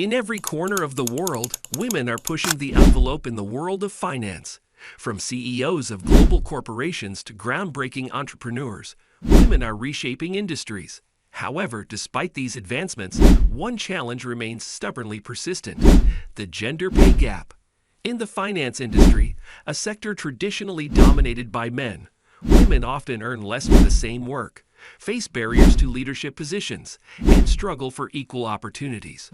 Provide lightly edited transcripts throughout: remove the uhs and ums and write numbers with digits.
In every corner of the world, women are pushing the envelope in the world of finance. From CEOs of global corporations to groundbreaking entrepreneurs, women are reshaping industries. However, despite these advancements, one challenge remains stubbornly persistent: the gender pay gap. In the finance industry, a sector traditionally dominated by men, women often earn less for the same work, face barriers to leadership positions, and struggle for equal opportunities.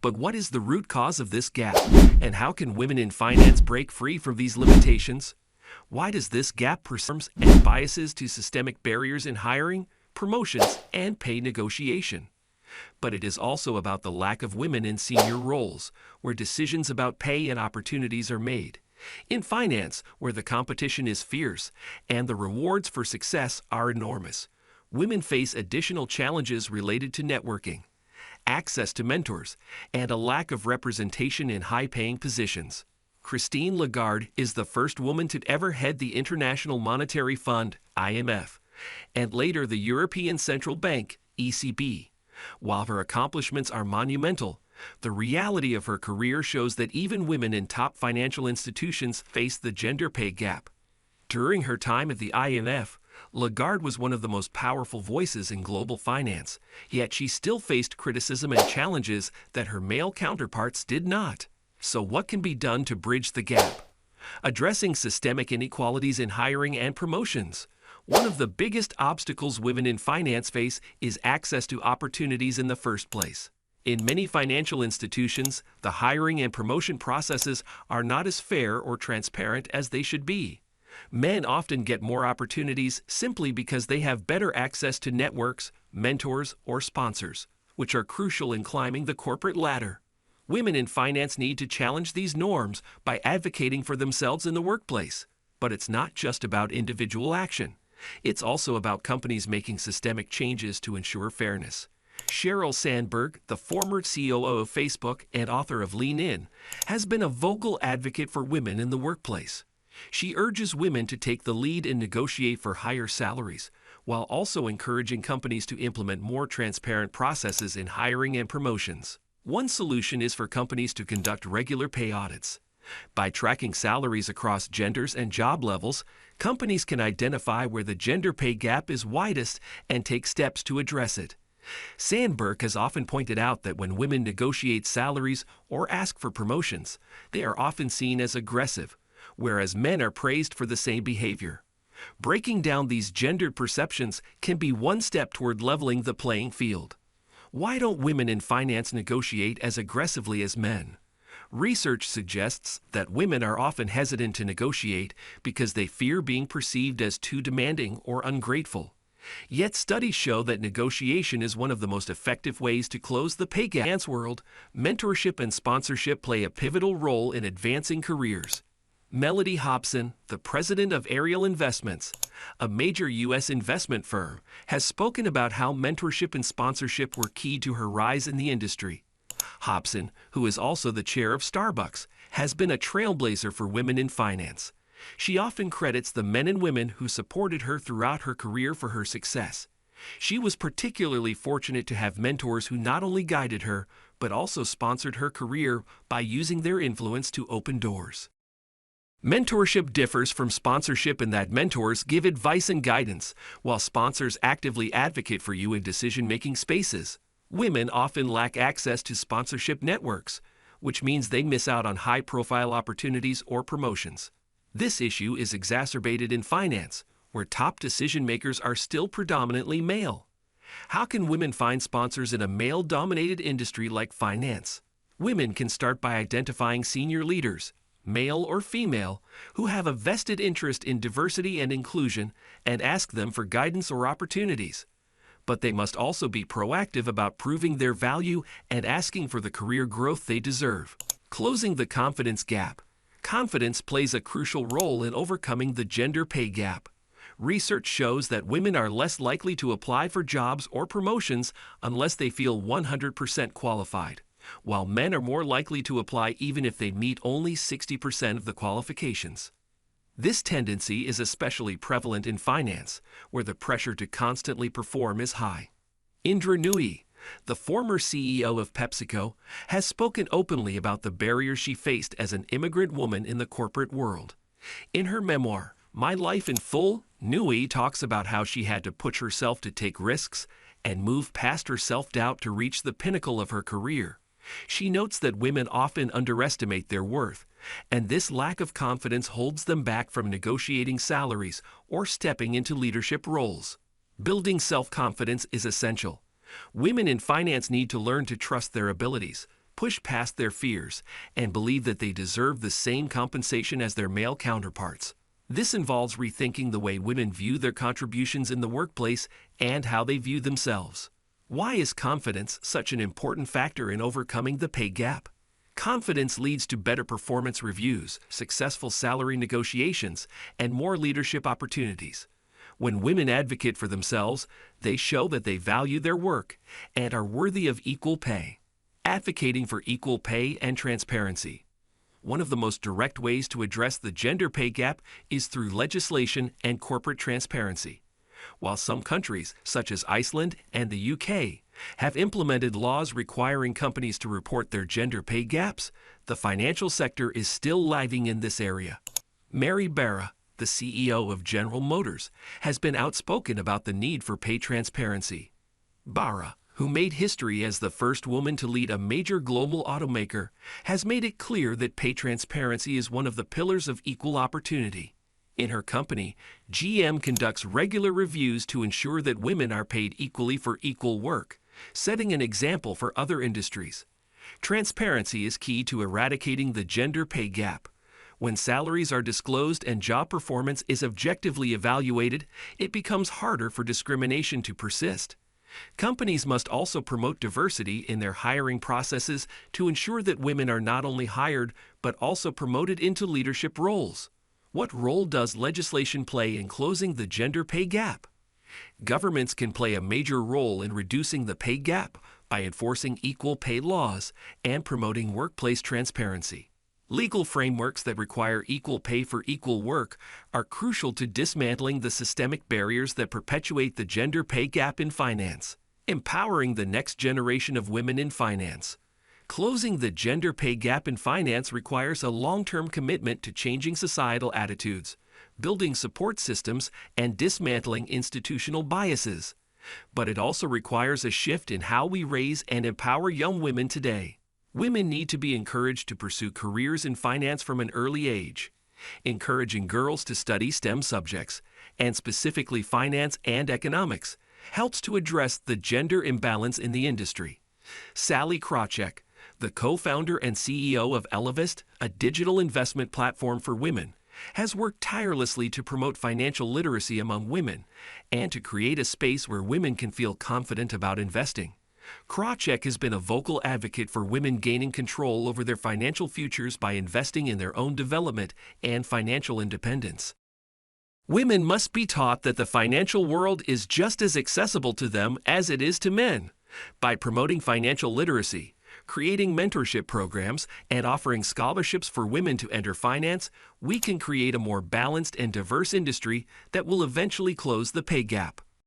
But what is the root cause of this gap, and how can women in finance break free from these limitations? Why does this gap persist, and biases to systemic barriers in hiring, promotions, and pay negotiation? But it is also about the lack of women in senior roles, where decisions about pay and opportunities are made. In finance, where the competition is fierce and the rewards for success are enormous, women face additional challenges related to networking, access to mentors, and a lack of representation in high-paying positions. Christine Lagarde is the first woman to ever head the International Monetary Fund, IMF, and later the European Central Bank, ECB. While her accomplishments are monumental, the reality of her career shows that even women in top financial institutions face the gender pay gap. During her time at the IMF, Lagarde was one of the most powerful voices in global finance, yet she still faced criticism and challenges that her male counterparts did not. So what can be done to bridge the gap? Addressing systemic inequalities in hiring and promotions. One of the biggest obstacles women in finance face is access to opportunities in the first place. In many financial institutions, the hiring and promotion processes are not as fair or transparent as they should be. Men often get more opportunities simply because they have better access to networks, mentors, or sponsors, which are crucial in climbing the corporate ladder. Women in finance need to challenge these norms by advocating for themselves in the workplace. But it's not just about individual action. It's also about companies making systemic changes to ensure fairness. Sheryl Sandberg, the former COO of Facebook and author of Lean In, has been a vocal advocate for women in the workplace. She urges women to take the lead and negotiate for higher salaries, while also encouraging companies to implement more transparent processes in hiring and promotions. One solution is for companies to conduct regular pay audits. By tracking salaries across genders and job levels, companies can identify where the gender pay gap is widest and take steps to address it. Sandberg has often pointed out that when women negotiate salaries or ask for promotions, they are often seen as aggressive, whereas men are praised for the same behavior. Breaking down these gendered perceptions can be one step toward leveling the playing field. Why don't women in finance negotiate as aggressively as men? Research suggests that women are often hesitant to negotiate because they fear being perceived as too demanding or ungrateful. Yet studies show that negotiation is one of the most effective ways to close the pay gap. In the finance world, mentorship and sponsorship play a pivotal role in advancing careers. Melody Hobson, the president of Ariel Investments, a major U.S. investment firm, has spoken about how mentorship and sponsorship were key to her rise in the industry. Hobson, who is also the chair of Starbucks, has been a trailblazer for women in finance. She often credits the men and women who supported her throughout her career for her success. She was particularly fortunate to have mentors who not only guided her, but also sponsored her career by using their influence to open doors. Mentorship differs from sponsorship in that mentors give advice and guidance, while sponsors actively advocate for you in decision-making spaces. Women often lack access to sponsorship networks, which means they miss out on high-profile opportunities or promotions. This issue is exacerbated in finance, where top decision-makers are still predominantly male. How can women find sponsors in a male-dominated industry like finance? Women can start by identifying senior leaders, male or female, who have a vested interest in diversity and inclusion, and ask them for guidance or opportunities. But they must also be proactive about proving their value and asking for the career growth they deserve. Closing the confidence gap. Confidence plays a crucial role in overcoming the gender pay gap. Research shows that women are less likely to apply for jobs or promotions unless they feel 100% qualified, while men are more likely to apply even if they meet only 60% of the qualifications. This tendency is especially prevalent in finance, where the pressure to constantly perform is high. Indra Nooyi, the former CEO of PepsiCo, has spoken openly about the barriers she faced as an immigrant woman in the corporate world. In her memoir, My Life in Full, Nui talks about how she had to push herself to take risks and move past her self-doubt to reach the pinnacle of her career. She notes that women often underestimate their worth, and this lack of confidence holds them back from negotiating salaries or stepping into leadership roles. Building self-confidence is essential. Women in finance need to learn to trust their abilities, push past their fears, and believe that they deserve the same compensation as their male counterparts. This involves rethinking the way women view their contributions in the workplace and how they view themselves. Why is confidence such an important factor in overcoming the pay gap? Confidence leads to better performance reviews, successful salary negotiations, and more leadership opportunities. When women advocate for themselves, they show that they value their work and are worthy of equal pay. Advocating for equal pay and transparency. One of the most direct ways to address the gender pay gap is through legislation and corporate transparency. While some countries, such as Iceland and the UK, have implemented laws requiring companies to report their gender pay gaps, the financial sector is still lagging in this area. Mary Barra, the CEO of General Motors, has been outspoken about the need for pay transparency. Barra, who made history as the first woman to lead a major global automaker, has made it clear that pay transparency is one of the pillars of equal opportunity. In her company, GM conducts regular reviews to ensure that women are paid equally for equal work, setting an example for other industries. Transparency is key to eradicating the gender pay gap. When salaries are disclosed and job performance is objectively evaluated, it becomes harder for discrimination to persist. Companies must also promote diversity in their hiring processes to ensure that women are not only hired but also promoted into leadership roles. What role does legislation play in closing the gender pay gap? Governments can play a major role in reducing the pay gap by enforcing equal pay laws and promoting workplace transparency. Legal frameworks that require equal pay for equal work are crucial to dismantling the systemic barriers that perpetuate the gender pay gap in finance. Empowering the next generation of women in finance. Closing the gender pay gap in finance requires a long-term commitment to changing societal attitudes, building support systems, and dismantling institutional biases. But it also requires a shift in how we raise and empower young women today. Women need to be encouraged to pursue careers in finance from an early age. Encouraging girls to study STEM subjects, and specifically finance and economics, helps to address the gender imbalance in the industry. Sally Krawcheck, the co-founder and CEO of Elevest, a digital investment platform for women, has worked tirelessly to promote financial literacy among women and to create a space where women can feel confident about investing. Krawcheck has been a vocal advocate for women gaining control over their financial futures by investing in their own development and financial independence. Women must be taught that the financial world is just as accessible to them as it is to men. By promoting financial literacy, creating mentorship programs, and offering scholarships for women to enter finance, we can create a more balanced and diverse industry that will eventually close the pay gap.